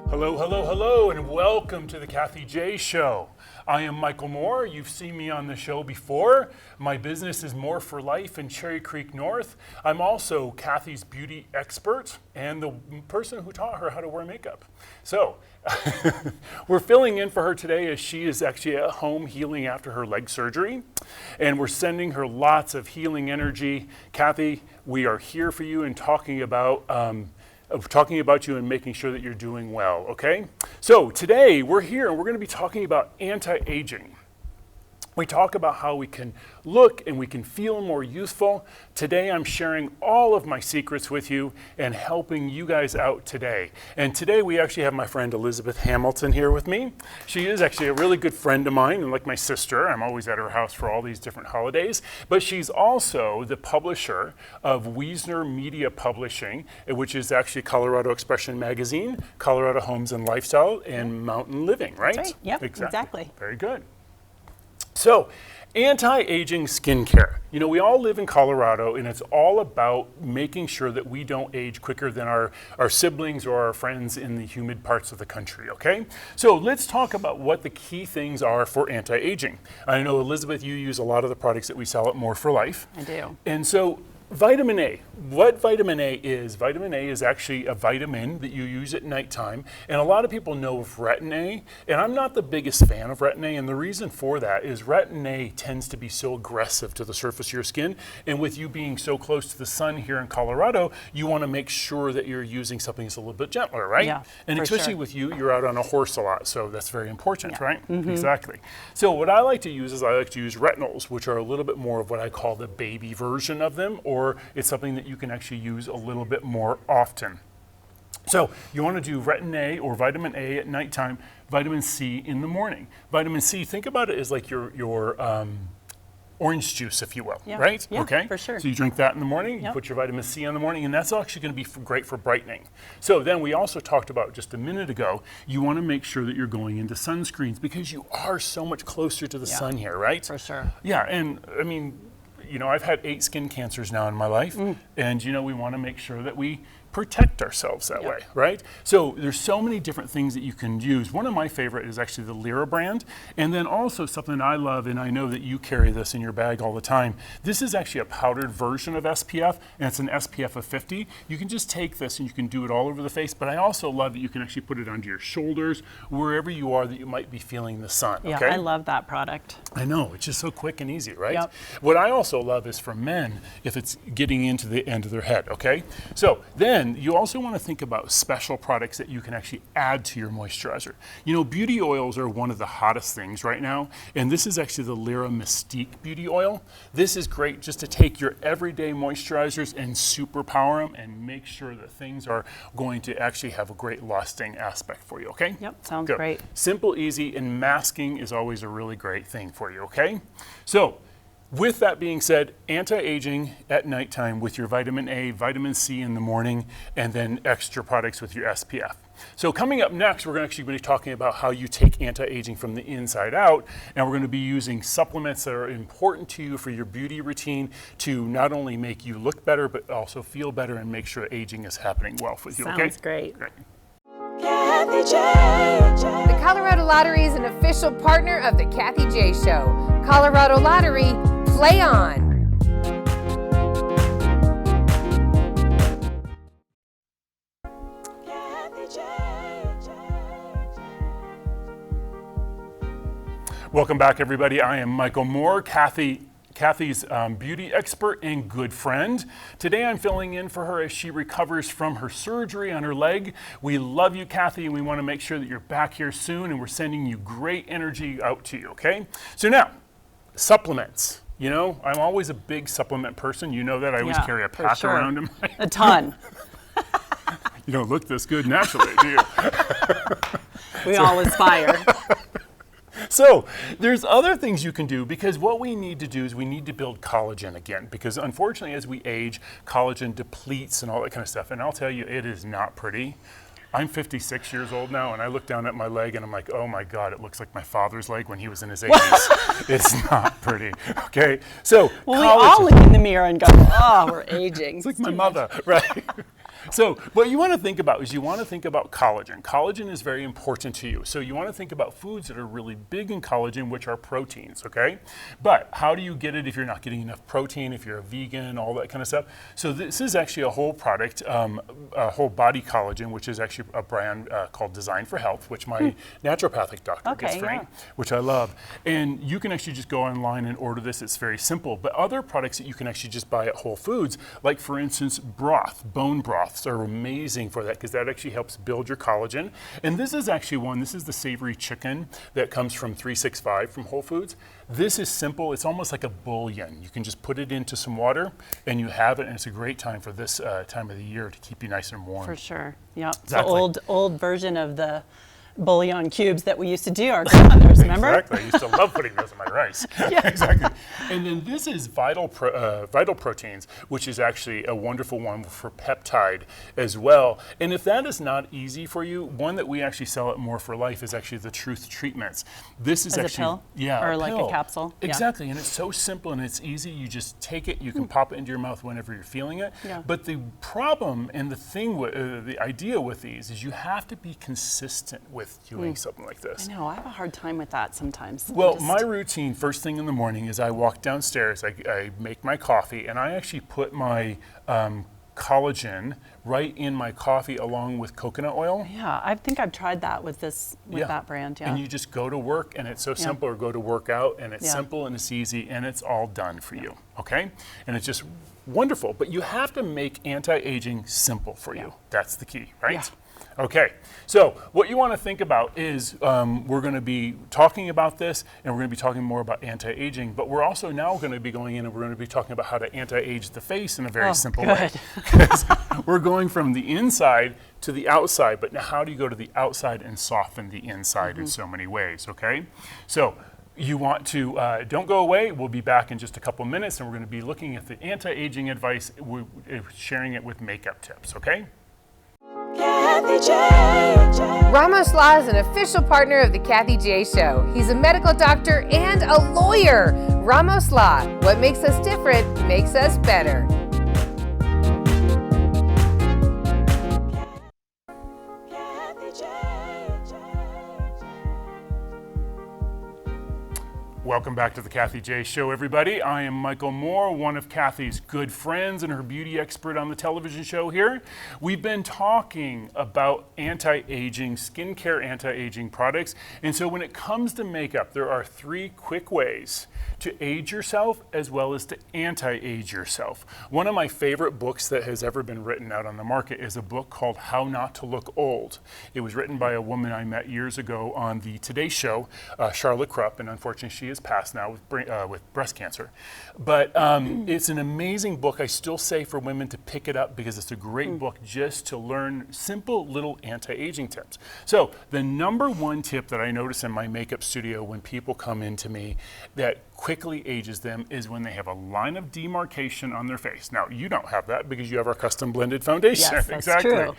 Hello, hello, hello, and welcome to the Kathy J Show. I am Michael Moore. You've seen me on the show before. My business is More for Life in Cherry Creek North. I'm also Kathy's beauty expert and the person who taught her how to wear makeup. So we're filling in for her today as she is actually at home healing after her leg surgery. And we're sending her lots of healing energy. Kathy, we are here for you and talking about you and making sure that you're doing well, okay? So today we're here and we're going to be talking about anti-aging. We talk about how we can look and we can feel more youthful. Today I'm sharing all of my secrets with you and helping you guys out today. And today we actually have my friend Elizabeth Hamilton here with me. She is actually a really good friend of mine and like my sister. I'm always at her house for all these different holidays. But she's also the publisher of WiesnerMedia Publishing, which is actually Colorado Expression Magazine, Colorado Homes and Lifestyle, and Mountain Living, right? That's right. Yep, exactly. Very good. So, anti-aging skincare. You know, we all live in Colorado and it's all about making sure that we don't age quicker than our siblings or our friends in the humid parts of the country, okay? So let's talk about what the key things are for anti-aging. I know, Elizabeth, you use a lot of the products that we sell at More for Life. I do. And so, vitamin A. What vitamin A is actually a vitamin that you use at nighttime. And a lot of people know of Retin A, and I'm not the biggest fan of Retin A, and the reason for that is Retin A tends to be so aggressive to the surface of your skin, and with you being so close to the sun here in Colorado, you want to make sure that you're using something that's a little bit gentler, right? Yeah, and especially sure. with you, you're out on a horse a lot, so that's very important, Yeah. right? Mm-hmm. Exactly. So what I like to use is I like to use retinols, which are a little bit more of what I call the baby version of them, or it's something that you can actually use a little bit more often. So you want to do Retin A or vitamin A at nighttime, vitamin C in the morning. Vitamin C, think about it as like your orange juice, if you will, Yeah. right? Yeah, okay, for sure. So you drink that in the morning, you put your vitamin C in the morning, and that's actually going to be great for brightening. So then we also talked about just a minute ago, you want to make sure that you're going into sunscreens because you are so much closer to the sun here, right? For sure. Yeah, and I mean, you know, I've had 8 skin cancers now in my life, and you know, we want to make sure that we protect ourselves that way, right? So there's so many different things that you can use. One of my favorite is actually the Lyra brand, and then also something I love, and I know that you carry this in your bag all the time. This is actually a powdered version of SPF, and it's an SPF of 50. You can just take this and you can do it all over the face, but I also love that you can actually put it under your shoulders, wherever you are that you might be feeling the sun, Yeah, okay? I love that product. I know, it's just so quick and easy, right? Yep. What I also love is for men, if it's getting into the end of their head, okay? So then you also want to think about special products that you can actually add to your moisturizer. You know, beauty oils are one of the hottest things right now, and this is actually the Lyra Mystique Beauty Oil. This is great just to take your everyday moisturizers and superpower them and make sure that things are going to actually have a great lasting aspect for you, okay? Yep, sounds Good. great. Simple, easy, and masking is always a really great thing for you, okay? So, with that being said, anti-aging at nighttime with your vitamin A, vitamin C in the morning, and then extra products with your SPF. So coming up next, we're actually going to be talking about how you take anti-aging from the inside out, and we're going to be using supplements that are important to you for your beauty routine to not only make you look better, but also feel better and make sure aging is happening well with you, okay? Sounds great. Great. The Colorado Lottery is an official partner of the Kathy J Show. Colorado Lottery, play on. Welcome back, everybody. I am Michael Moore, Kathy's beauty expert and good friend. Today I'm filling in for her as she recovers from her surgery on her leg. We love you, Kathy, and we want to make sure that you're back here soon, and we're sending you great energy out to you, okay? So now, supplements. You know, I'm always a big supplement person. You know that. I always carry a pack around in my... A ton. You don't look this good naturally, do you? We all aspire. So there's other things you can do, because what we need to do is we need to build collagen again, because unfortunately as we age, collagen depletes and all that kind of stuff. And I'll tell you, it is not pretty. I'm 56 years old now, and I look down at my leg and I'm like, oh my God, it looks like my father's leg when he was in his 80s. It's not pretty, okay? So well, we all look in the mirror and go, oh, we're aging. It's like my mother, right? So what you want to think about is you want to think about collagen. Collagen is very important to you. So you want to think about foods that are really big in collagen, which are proteins, okay? But how do you get it if you're not getting enough protein, if you're a vegan, all that kind of stuff? So this is actually a whole product, a whole body collagen, which is actually a brand called Design for Health, which my naturopathic doctor gets for me, which I love. And you can actually just go online and order this. It's very simple. But other products that you can actually just buy at Whole Foods, like for instance, broth, bone broths are amazing for that because that actually helps build your collagen. And this is actually one, this is the savory chicken that comes from 365 from Whole Foods. This is simple. It's almost like a bouillon. You can just put it into some water and you have it, and it's a great time for this time of the year to keep you nice and warm. For sure. Yeah. Exactly. The old version of the bouillon cubes that we used to do, our grandmothers, remember? Exactly. I used to love putting those in my rice. Yeah. Exactly. And then this is Vital Proteins, which is actually a wonderful one for peptide as well. And if that is not easy for you, one that we actually sell at More for Life is actually the Truth Treatments. This is As actually a pill? Yeah, Or a like pill. a capsule? Yeah. Exactly. And it's so simple and it's easy. You just take it. You can pop it into your mouth whenever you're feeling it. Yeah. But the problem and the thing, the idea with these is you have to be consistent with doing something like this. I know, I have a hard time with that sometimes. Well, my routine first thing in the morning is I walk downstairs, I make my coffee, and I actually put my collagen right in my coffee along with coconut oil. Yeah, I think I've tried that with that brand, yeah. And you just go to work and it's so simple, or go to work out and it's simple and it's easy and it's all done for you, okay? And it's just wonderful, but you have to make anti-aging simple for you. That's the key, right? Yeah. Okay, so what you want to think about is we're going to be talking about this, and we're going to be talking more about anti-aging, but we're also now going to be going in and we're going to be talking about how to anti-age the face in a very simple way. Because we're going from the inside to the outside, but now how do you go to the outside and soften the inside in so many ways, okay? So you want to, don't go away. We'll be back in just a couple minutes, and we're going to be looking at the anti-aging advice, sharing it with makeup tips, okay? Ramos Law is an official partner of the Kathy J Show. He's a medical doctor and a lawyer. Ramos Law, what makes us different makes us better. Welcome back to the Kathy J Show, everybody. I am Michael Moore, one of Kathy's good friends and her beauty expert on the television show here. We've been talking about anti-aging, skincare anti-aging products. And so when it comes to makeup, there are 3 quick ways to age yourself as well as to anti-age yourself. One of my favorite books that has ever been written out on the market is a book called How Not to Look Old. It was written by a woman I met years ago on the Today Show, Charlotte Krupp, and unfortunately she is passed now with breast cancer. But it's an amazing book. I still say for women to pick it up because it's a great book just to learn simple little anti-aging tips. So the number 1 tip that I notice in my makeup studio when people come into me that quickly ages them is when they have a line of demarcation on their face. Now, you don't have that because you have our custom blended foundation. Yes, that's exactly. true.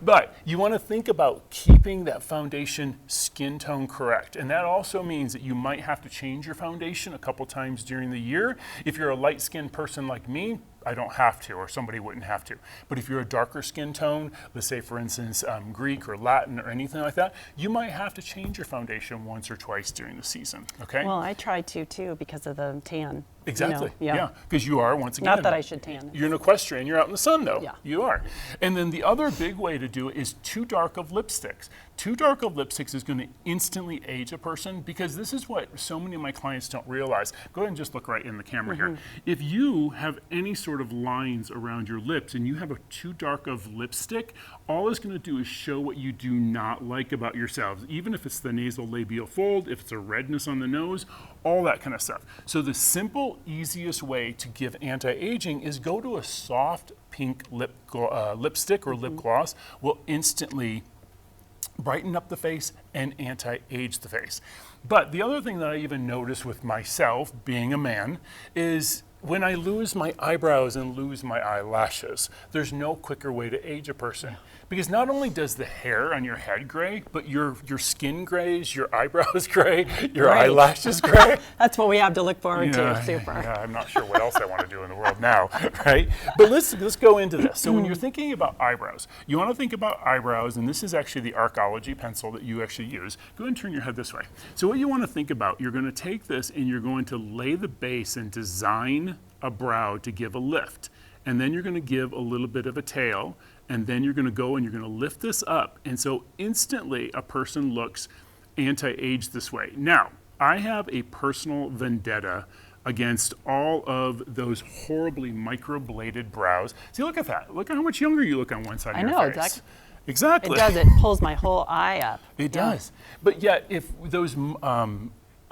But you want to think about keeping that foundation skin tone correct. And that also means that you might have to change your foundation a couple times during the year. If you're a light-skinned person like me, I don't have to, or somebody wouldn't have to. But if you're a darker skin tone, let's say for instance Greek or Latin or anything like that, you might have to change your foundation once or twice during the season, okay? Well, I try to too because of the tan. Exactly, You know, yeah, because you are, once again. Not that I should tan. You're an equestrian, you're out in the sun though. Yeah. You are. And then the other big way to do it is too dark of lipsticks. Too dark of lipsticks is going to instantly age a person because this is what so many of my clients don't realize. Go ahead and just look right in the camera here. If you have any sort of lines around your lips and you have a too dark of lipstick, all it's going to do is show what you do not like about yourselves, even if it's the nasal labial fold, if it's a redness on the nose, all that kind of stuff. So the simple, easiest way to give anti-aging is go to a soft pink lipstick or lip gloss will instantly brighten up the face and anti-age the face. But the other thing that I even notice with myself, being a man, is when I lose my eyebrows and lose my eyelashes, there's no quicker way to age a person. Because not only does the hair on your head gray, but your skin grays, your eyebrows gray, your Right. eyelashes gray. That's what we have to look forward to. Super. Yeah, I'm not sure what else I want to do in the world now, right? But let's go into this. So when you're thinking about eyebrows, you want to think about eyebrows, and this is actually the Arcology pencil that you actually use. Go ahead and turn your head this way. So what you want to think about, you're going to take this and you're going to lay the base and design a brow to give a lift. And then you're going to give a little bit of a tail, and then you're going to go and you're going to lift this up. And so instantly a person looks anti-age this way. Now, I have a personal vendetta against all of those horribly microbladed brows. See, look at that. Look at how much younger you look on one side of your face. Exactly. Exactly. It does. It pulls my whole eye up. It does. But yet, if those,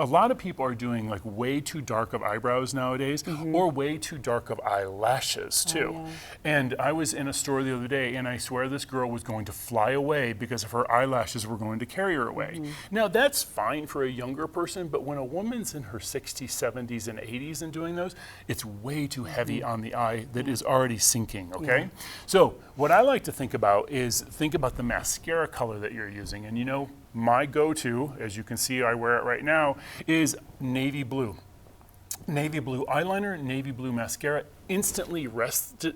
a lot of people are doing like way too dark of eyebrows nowadays, or way too dark of eyelashes too. And I was in a store the other day, and I swear this girl was going to fly away because of her eyelashes were going to carry her away. Now that's fine for a younger person, but when a woman's in her 60s, 70s, and 80s and doing those, it's way too heavy on the eye that is already sinking, okay? So what I like to think about is think about the mascara color that you're using. And you know, my go-to, as you can see I wear it right now, is navy blue. Navy blue eyeliner, navy blue mascara, instantly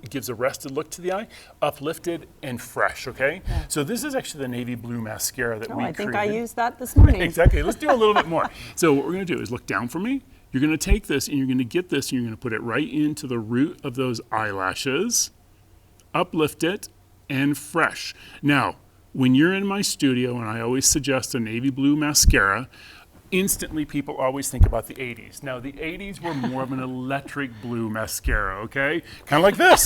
gives a rested look to the eye, uplifted and fresh, okay? So this is actually the navy blue mascara that we I created. think I used that this morning. Exactly, let's do a little bit more. So what we're gonna do is look down for me. You're gonna take this and you're gonna get this and you're gonna put it right into the root of those eyelashes, uplift it, and fresh. Now, when you're in my studio, and I always suggest a navy blue mascara, instantly people always think about the 80s. Now, the 80s were more of an electric blue mascara, okay? Kind of like this.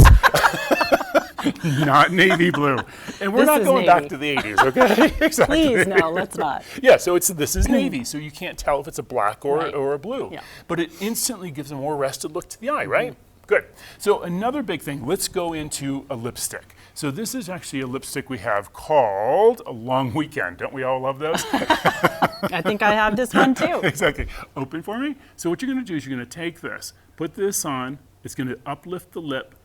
Not navy blue. And we're This not is going navy. back to the 80s, okay? Exactly. Please, no, let's not. Yeah, so this is navy, so you can't tell if it's a black or, Right. or a blue. Yeah. But it instantly gives a more rested look to the eye, right? Good. So another big thing, let's go into a lipstick. So this is actually a lipstick we have called A Long Weekend. Don't we all love those? I think I have this one too. Exactly. Open for me. So what you're going to do is you're going to take this, put this on. It's going to uplift the lip,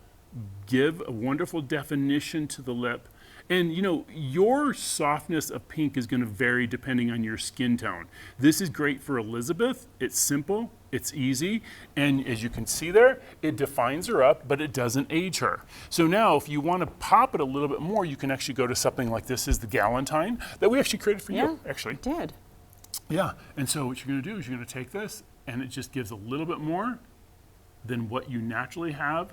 give a wonderful definition to the lip. And you know, your softness of pink is going to vary depending on your skin tone. This is great for Elizabeth. It's simple, it's easy, and as you can see there, it defines her up, but it doesn't age her. So now if you want to pop it a little bit more, you can actually go to something like this is the Galentine that we actually created for you, actually. I did. Yeah, and so what you're going to do is you're going to take this, and it just gives a little bit more than what you naturally have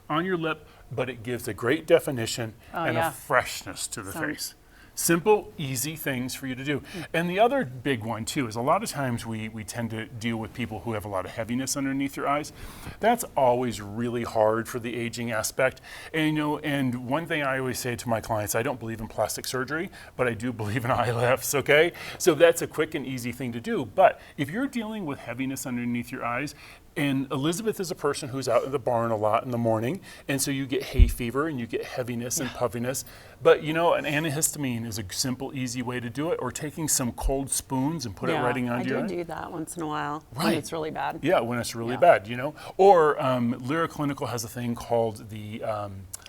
on your lip, but it gives a great definition and a freshness to the face. Simple, easy things for you to do. And the other big one too is a lot of times we tend to deal with people who have a lot of heaviness underneath their eyes. That's always really hard for the aging aspect. And you know, and one thing I always say to my clients, I don't believe in plastic surgery, but I do believe in eye lifts, okay? So that's a quick and easy thing to do. But if you're dealing with heaviness underneath your eyes, and Elizabeth is a person who's out in the barn a lot in the morning, and so you get hay fever and you get heaviness and puffiness. But you know, an antihistamine is a simple, easy way to do it, or taking some cold spoons and put it right on your eye. I do that once in a while Right. when it's really bad. Yeah, when it's really bad, you know. Or Lyra Clinical has a thing called the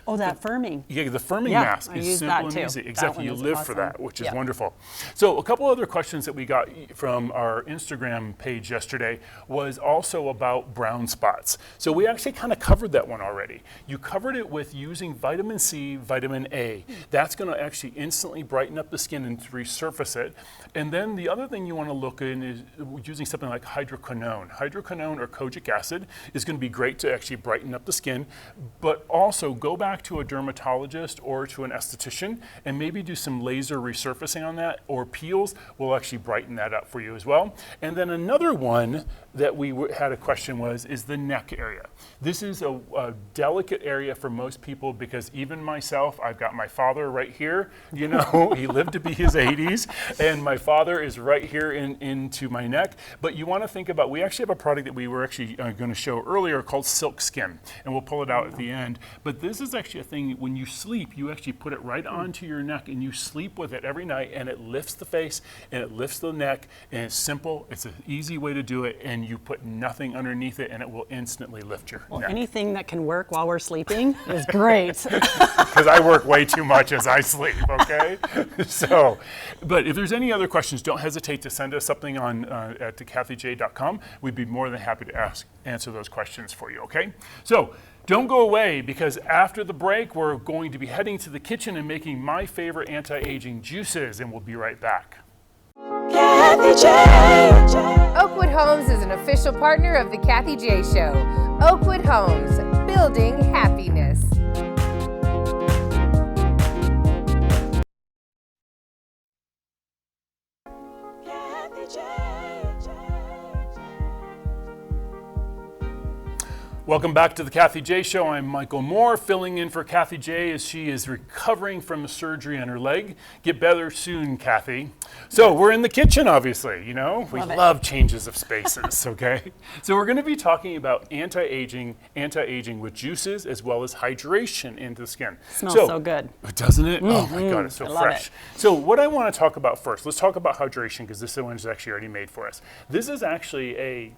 that firming. yeah, the firming Yeah, mask I is use simple that and too. easy. That Exactly, you one is live for awesome. that, which is Yeah. wonderful. So a couple other questions that we got from our Instagram page yesterday was also about brown spots. So we actually kind of covered that one already. You covered it with using vitamin C, vitamin A. That's going to actually instantly brighten up the skin and resurface it. And then the other thing you want to look in is using something like hydroquinone. Hydroquinone or kojic acid is going to be great to actually brighten up the skin, but also go back to a dermatologist or to an esthetician and maybe do some laser resurfacing on that, or peels will actually brighten that up for you as well. And then another one that we had a question is the neck area. This is a delicate area for most people because even myself, I've got my father right here, you know, he lived to be his 80s, and my father is right here into my neck. But you want to think about, we actually have a product that we were actually going to show earlier called Silk Skin, and we'll pull it out at the end. But this is actually actually a thing, when you sleep, you actually put it right onto your neck and you sleep with it every night, and it lifts the face and it lifts the neck, and it's simple. It's an easy way to do it, and you put nothing underneath it and it will instantly lift your neck. Anything that can work while we're sleeping is great. Because I work way too much as I sleep, okay? So, but if there's any other questions, don't hesitate to send us something on at kathyj.com. We'd be more than happy to answer those questions for you, okay? So, don't go away, because after the break, we're going to be heading to the kitchen and making my favorite anti-aging juices, and we'll be right back. Kathy J. Oakwood Homes is an official partner of the Kathy J Show. Oakwood Homes, building happiness. Welcome back to the Kathy J Show. I'm Michael Moore, filling in for Kathy J as she is recovering from a surgery on her leg. Get better soon, Kathy. So we're in the kitchen, obviously, you know. We love changes of spaces, okay? So we're going to be talking about anti-aging with juices as well as hydration into the skin. Smells so good. Doesn't it? Oh my God, it's so I love fresh. it. So what I want to talk about first, let's talk about hydration, because this one is actually already made for us. This is actually a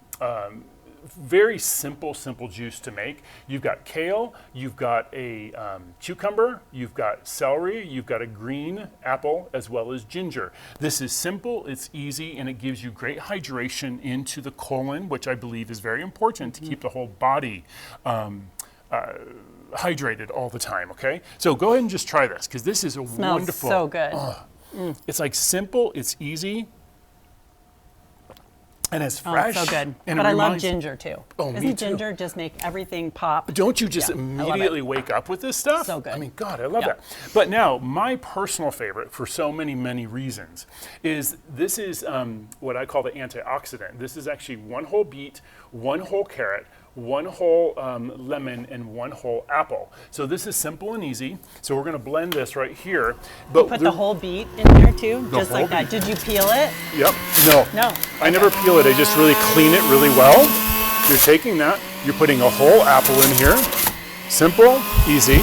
very simple juice to make. You've got kale, you've got a cucumber, you've got celery, you've got a green apple, as well as ginger. This is simple, it's easy, and it gives you great hydration into the colon, which I believe is very important to keep the whole body hydrated all the time, okay? So go ahead and just try this, because this is a Smells wonderful. so good. It's like simple, it's easy, and it's Oh, fresh. it's so good. And But it I love reminds- ginger too. Oh, me Doesn't too. ginger just make everything pop? Don't you just Yeah, I love immediately it. wake up with this stuff? So good. I mean, God, I love Yeah. that. But now, my personal favorite, for so many reasons, is this is what I call the antioxidant. This is actually one whole beet, one whole carrot, one whole lemon, and one whole apple. So this is simple and easy. So we're going to blend this right here. But Put the whole beet in there too, just whole like that. Did you peel it? Yep. No. No. I never peel it. I just really clean it really well. You're taking that, you're putting a whole apple in here. Simple, easy.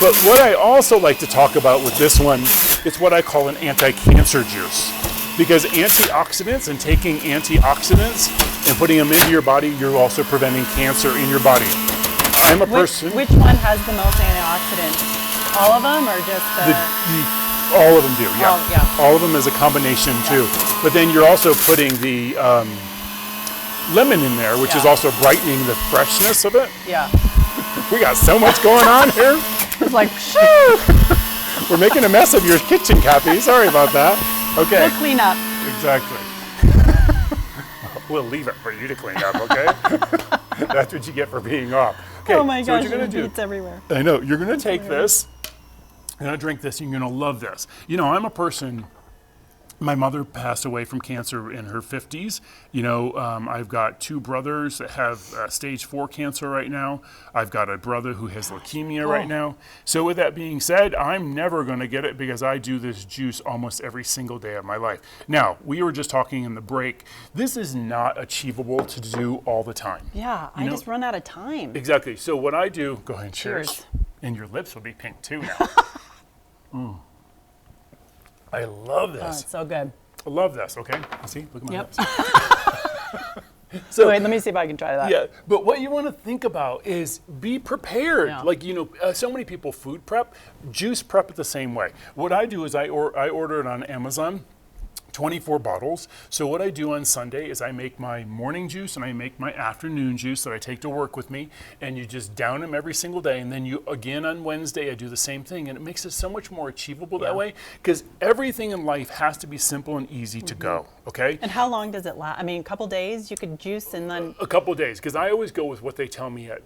But what I also like to talk about with this one is what I call an anti-cancer juice. Because antioxidants, and taking antioxidants and putting them into your body, you're also preventing cancer in your body. I'm a person. Which one has the most antioxidants? All of them, or just All of them do, yeah. Oh, yeah. All of them as a combination too. But then you're also putting the lemon in there, which is Yeah. also brightening the freshness of it. Yeah. We got so much going on here. It's like, shoo! We're making a mess of your kitchen, Kathy. Sorry about that. Okay. We'll clean up. Exactly. We'll leave it for you to clean up, okay? That's what you get for being off. Okay, Oh my so what gosh, you're gonna there's do? beets everywhere. I know, you're gonna take this, you're gonna drink this, and you're gonna love this. You know, I'm a person, my mother passed away from cancer in her 50s. You know, I've got two brothers that have stage 4 cancer right now. I've got a brother who has leukemia right now. So with that being said, I'm never gonna get it, because I do this juice almost every single day of my life. Now, we were just talking in the break, this is not achievable to do all the time. Yeah, I know- just run out of time. Exactly. So what I do, go ahead and cheers. Cheers. And your lips will be pink too now. I love Oh, this. it's so good. I love this, okay? See, look at my Yep. lips. So, Wait, let me see if I can try that. yeah, but what you want to think about is be prepared. Yeah. Like, you know, so many people food prep, juice prep it the same way. What I do is I order it on Amazon. 24 bottles. So what I do on Sunday is I make my morning juice and I make my afternoon juice that I take to work with me, and you just down them every single day, and then you again on Wednesday I do the same thing, and it makes it so much more achievable that way, because everything in life has to be simple and easy to go, okay? And how long does it last? I mean, a couple days you could juice and then, A couple of days, because I always go with what they tell me at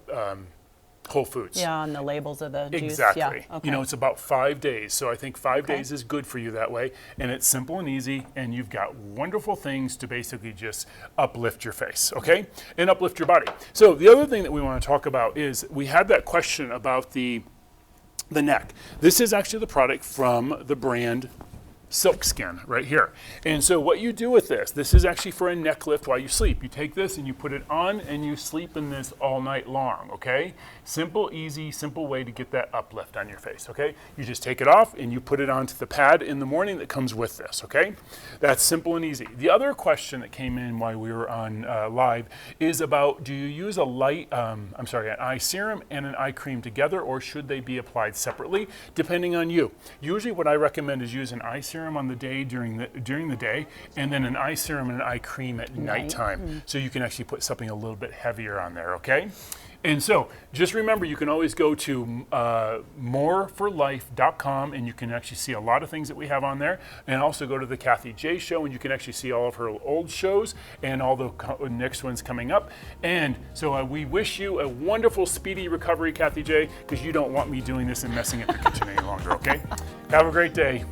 Whole Foods. yeah, on the labels of the juice. Exactly. Yeah, okay. You know, it's about 5 days. So I think 5 days is good for you that way. And it's simple and easy. And you've got wonderful things to basically just uplift your face, okay? And uplift your body. So the other thing that we want to talk about is we had that question about the neck. This is actually the product from the brand silk skin right here. And so what you do with this is actually for a neck lift while you sleep. You take this and you put it on and you sleep in this all night long, okay? Simple, easy, simple way to get that uplift on your face, okay? You just take it off and you put it onto the pad in the morning that comes with this, okay? That's simple and easy. The other question that came in while we were on live is about, do you use an eye serum and an eye cream together, or should they be applied separately, depending on you? Usually what I recommend is use an eye serum on the day during the day, and then an eye serum and an eye cream at nighttime. So you can actually put something a little bit heavier on there, okay? And so just remember, you can always go to moreforlife.com and you can actually see a lot of things that we have on there, and also go to the Kathy J Show and you can actually see all of her old shows and all the next ones coming up. And so we wish you a wonderful, speedy recovery, Kathy J, because you don't want me doing this and messing up your kitchen any longer, okay? Have a great day.